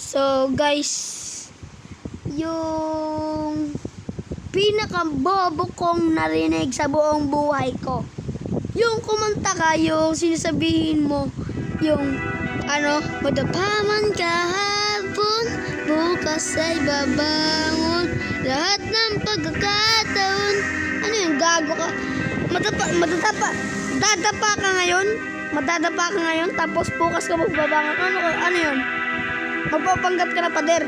So guys, yung pinakabobo kong narinig sa buong buhay ko, yung kumanta ka, yung sinasabihin mo, yung madapaman kahapon, bukas ay babangon, lahat ng pagkakataon. Ano yung gago ka? Dadapa ka ngayon, tapos bukas ka magbabangon. Ano yun? Magpapanggap ka na pader.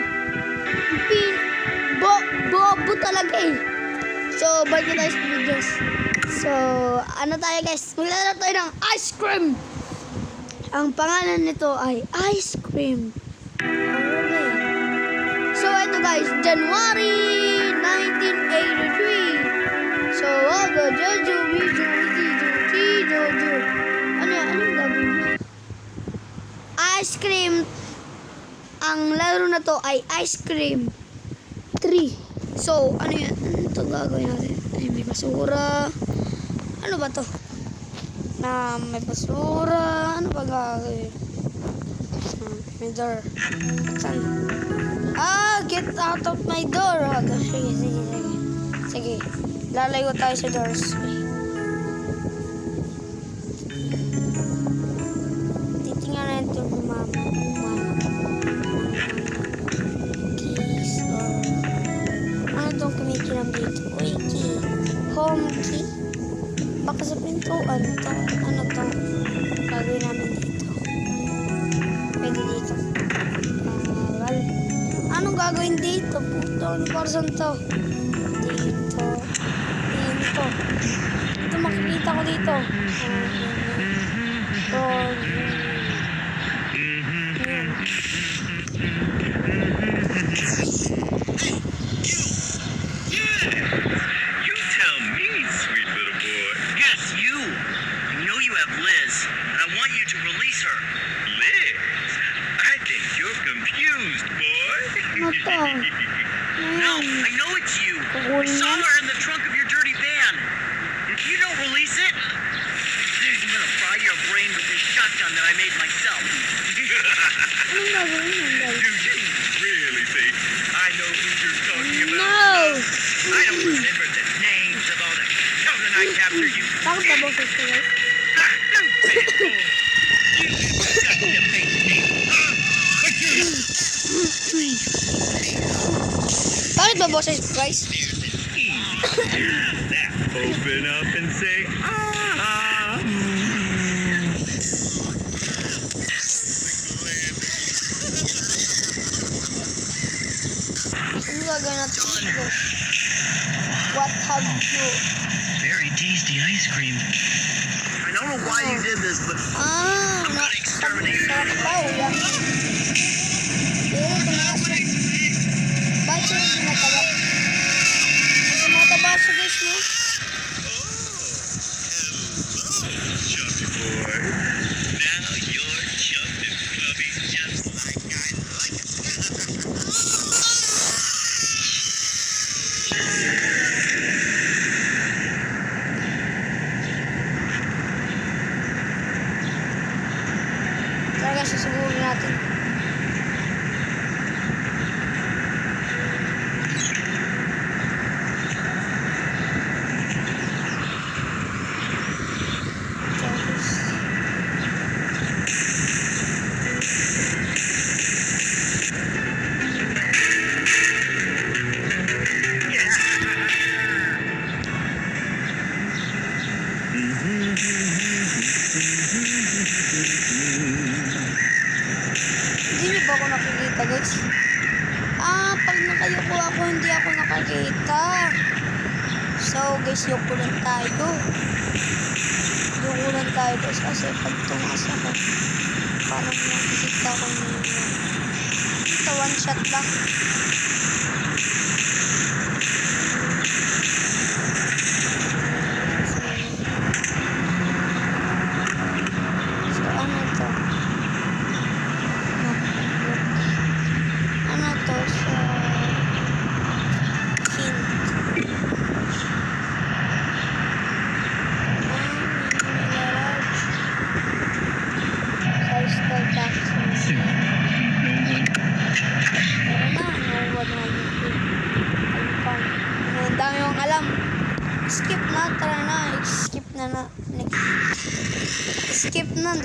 Bobo talaga eh. So, balik na tayo sa videos. So, tayo guys? Maglalaro tayo ng ice cream. Ang pangalan nito ay ice cream. Okay. So, ito guys, January 1983. So, Jojo. Anong gagawin niya? Ice cream. Ang laro na to ay ice cream 3. So, ano yan? Ano ito gagawin natin? Ay, may basura. Ano ba to? May basura. Ano ba gagawin? May door. Saan? Get out of my door. Sige. Lalayo tayo sa doors. Titingnan na ito ng mama. Kumikiram dito. Uy, key. Home key. Baka sa pintuan to. Ano to? Gagawin namin dito. Pwede dito. Anong gagawin dito? Puto. Ano person to? Dito. Ito makikita ko dito. No, I know it's you. I saw her in the trunk of your dirty van. If you don't release it, I'm gonna fry your brain with this shotgun that I made myself. Do you really think I know who you're talking about? No! I don't remember the names of all the children I captured, you. Bakit ba boses, guys? Open up and say, Ano gagawin natin dito? What have you? Very tasty ice cream. I don't know why you did this, but I'm gonna exterminate you. Sarap tayo, yan. Pero tumakas na. Bakit siya hindi mataba? Hindi mataba siya, guys, no? Chubby boy. Now you're chubby and clubby just like I like it. Talaga susubuhin natin. Hindi niyo ba ako nakikita, guys? Pag nakayuko ako, hindi ako nakakita. So, guys, yuko lang tayo. Guys, kasi pag tumaas ako, parang nakikita ko nyo. Ito, one shot lang. So, ano to? Ano to sa hint? Size tag taxi.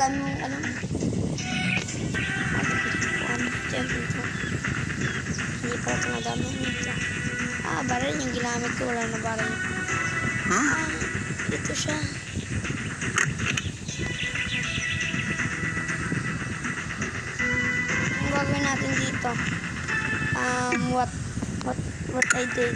dami mong ano. Hindi pa ito madami nito. Baril yung ginamit ko. Wala na baril. Ito siya. Ang gagawin natin dito. What I did.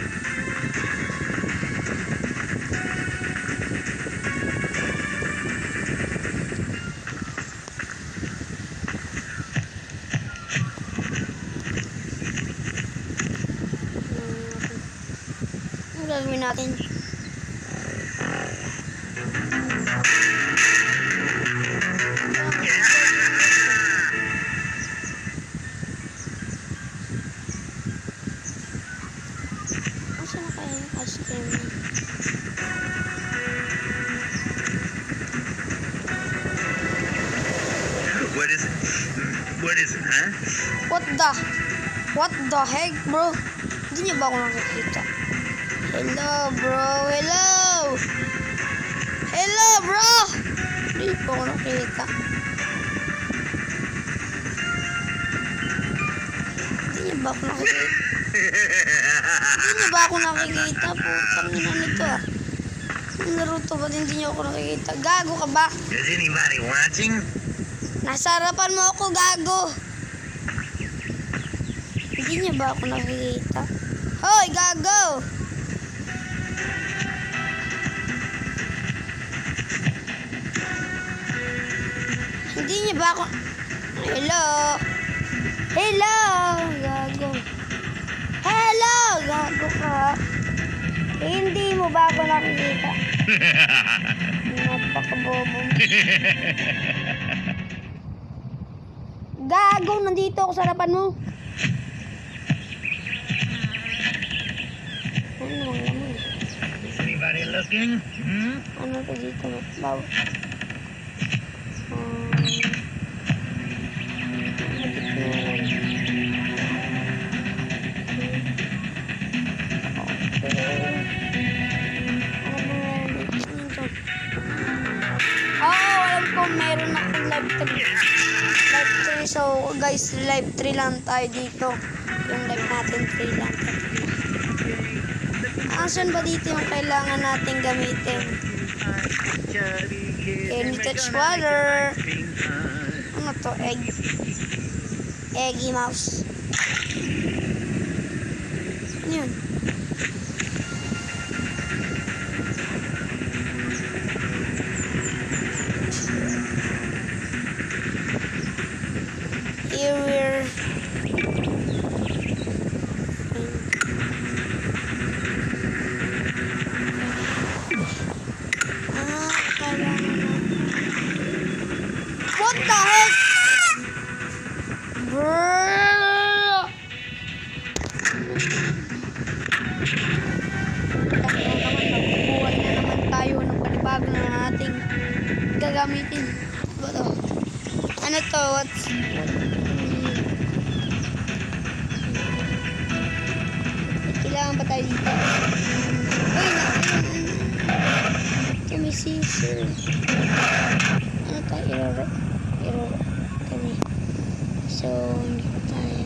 Ang gagawin natin. Asa na kaya yung ice cream? What is it, huh? What the heck, bro? Hindi niyo ba ako nakikita? Hello, bro. Hello! Hello, bro! Hindi po ako nakikita. Hindi niyo ba ako nakikita? Hindi niyo ba ako nakikita? Putang ina nito ah. Ang laro to, ba't hindi niyo ako nakikita? Gago ka ba? Is anybody watching? Nasa harapan mo ako, gago. Hindi niyo ba ako nakikita? Hoy, gago! Hindi niyo ba ako... Hello? Hello? Gago. Hello? Gago ka. Hindi mo ba ako nakikita? Napakabobo mo. Gago, nandito ako sa harapan mo. Ano naman naman? Is anybody looking? Ano to dito? Baw. Alam ko meron akong live 3. So guys, live 3 lang tayo dito. Yung live natin 3 lang. Asan ba dito yung kailangan natin gamitin? Can you touch water? Ano to? Eggy mouse. Ano yun? Here we're what the heck? Brrrr! Buhay na naman tayo ng panibago na ating gagamitin. Ba to? Ano to? Kailangan ba tayo dito? Kami scissor. Ano tayo? Error. Kami. So, hindi pa tayo.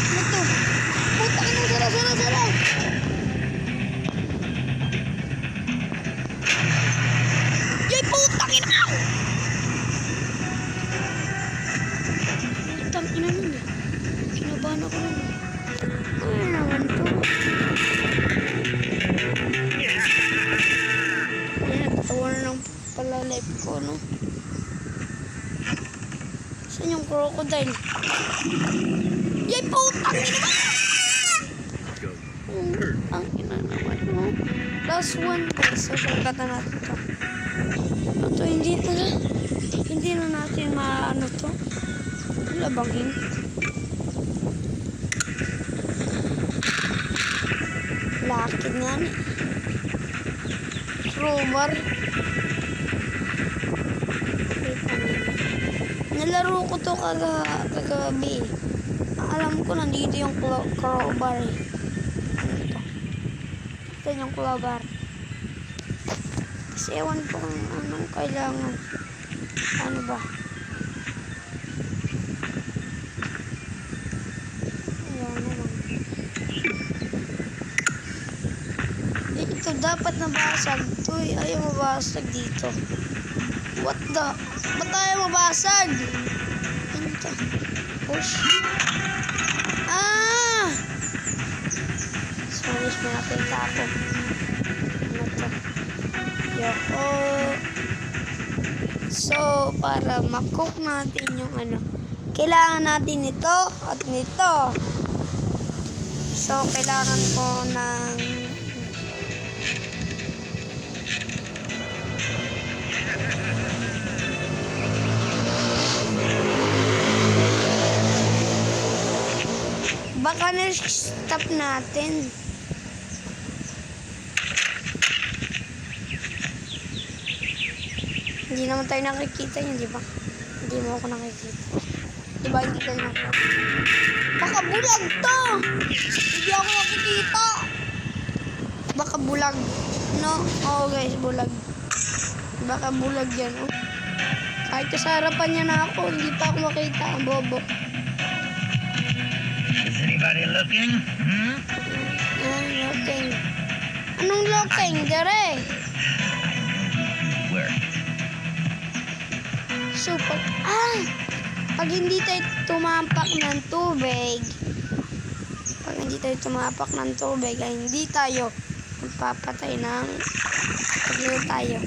Ano to? Putang ina, sara! Yay, putang ina! Putang ina nun eh. Kinabahan ako nun eh. Ano naman to? Ayan, natawa na lang pala live ko, no? Saan yung crocodile? Yay, putang ina! Ang ina naman, no? Last one guys, so sugatan natin to. Ito, hindi na natin maano to. Wala bang hint? Lakit nga ni. Crowbar. Nalaro ko to kagabi. Alam ko nandito yung crowbar eh. Ano ito? Ito yung crowbar. Kasi ewan ko kung anong kailangan. Ano ba? Ayan na lang. Ito dapat nabasag. Ito ayaw mabasag dito. What the? Ba't tayo mabasag? Ano ito? Push. Ah! Sorry, may nakita ako. Ano to? Yoko. So, para makook natin yung ano, kailangan natin ito at nito. So, kailangan ko ng baka na-stop natin. Hindi naman tayo nakikita yun, di ba? Hindi mo ako nakikita. Di ba hindi tayo nakikita? Baka bulag to! Hindi ako nakikita! Baka bulag. No? Oo guys, bulag. Baka bulag yan, oh. Kahit sa harapan niya na ako, hindi pa ako makita. Ang bobo. Is anybody looking? Looking. Anong looking? Dere? Where? So, pag hindi tayo tumapak ng tubig, ay hindi tayo magpapatay ng paglayo tayo.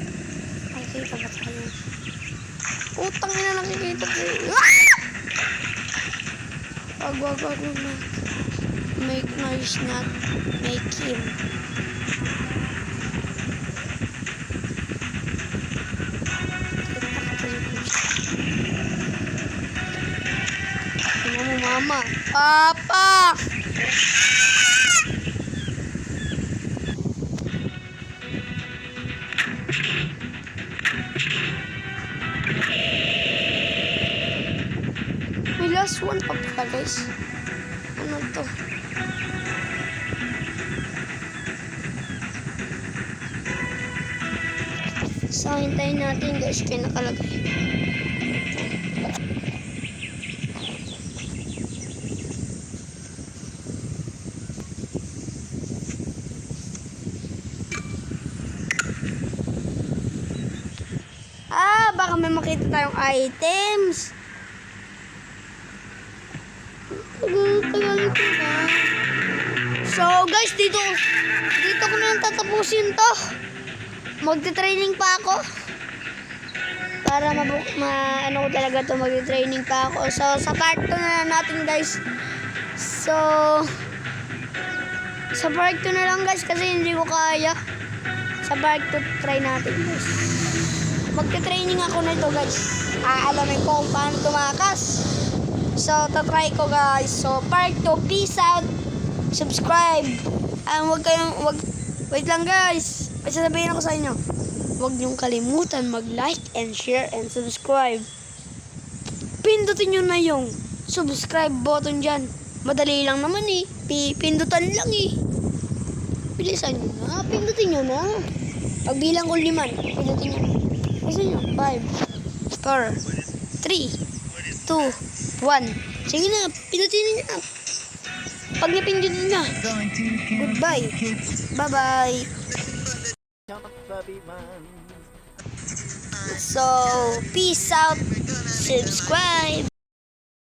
Nakikita ba tayo? Utang na nakikita tayo. Wag na. Make noise, not make him. Ano mo, mama? Papa! May last one pa pala, guys. Ano to? So, hintayin natin, guys, kaya nakalagay. Baka may makita tayong items. Tagal ko na. So, guys, dito ko na lang tatapusin to. Magte-training pa ako. Para ano ko talaga to, magte-training pa ako. So, sa part 2 na natin, guys. So, sa part 2 na lang, guys, kasi hindi ko kaya. Sa part 2, try natin, guys. Magte-training ako nito, guys. Aalamin ko kung paano tumakas. So, tatry ko, guys. So, part 2, peace out. Subscribe. Wait lang, guys. May sasabihin ako sa inyo. Huwag niyong kalimutan mag-like and share and subscribe. Pindutin nyo na yung subscribe button dyan. Madali lang naman eh. Pindutan lang eh. Bilisan nyo na. Pindutin nyo na. Pagbilang ko 5, pindutin nyo na. Kasi nyo, 5, 4, 3, 2, 1. Sige na, pindutin nyo na. Pag napindutin na, goodbye. Bye-bye. So, peace out. Subscribe.